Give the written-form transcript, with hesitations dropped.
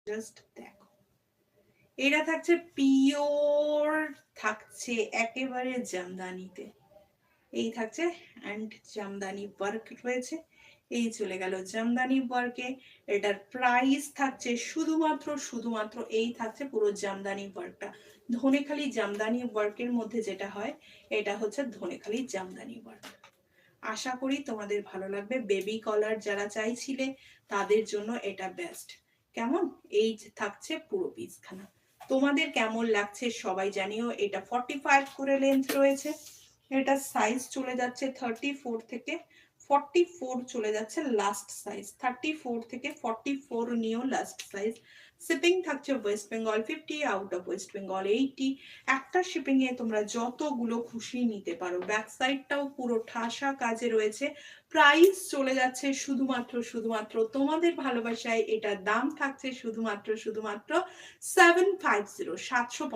Just দেখো, এটা থাকছে পিওর, থাকছে একেবারে জামদানিতে। এই থাকছে অ্যান্ড জামদানি ওয়ার্ক রয়েছে। এই চলে গেল জামদানি ওয়ার্কে। এটার প্রাইস থাকছে শুধুমাত্র এই থাকছে পুরো জামদানি ওয়ার্কটা। ধনেখালি জামদানি ওয়ার্কের মধ্যে যেটা হয়, এটা হচ্ছে ধনেখালি জামদানি ওয়ার্ক। আশা করি তোমাদের ভালো লাগবে। বেবি কলার যারা চাইছিলে তাদের জন্য এটা বেস্ট। কেমন, এই থাকছে পুরো পিসখানা। তোমাদের কেমন লাগছে সবাই জানিও। এটা 45 করে লেন্থ রয়েছে। এটা সাইজ চলে যাচ্ছে 34 থেকে 44 চলে যাচ্ছে লাস্ট সাইজ। 34 থেকে 44 নিয়েও লাস্ট সাইজ। শিপিং থাকছে West Bengal 50, out of West Bengal 80। একটা শিপিং এ তোমরা যতগুলো খুশি নিতে পারো। ব্যাক সাইডটাও পুরো ঠাসা কাজে রয়েছে। প্রাইস চলে যাচ্ছে শুধুমাত্র তোমাদের ভালোবাসায়। এটার দাম থাকছে শুধুমাত্র 750, 750।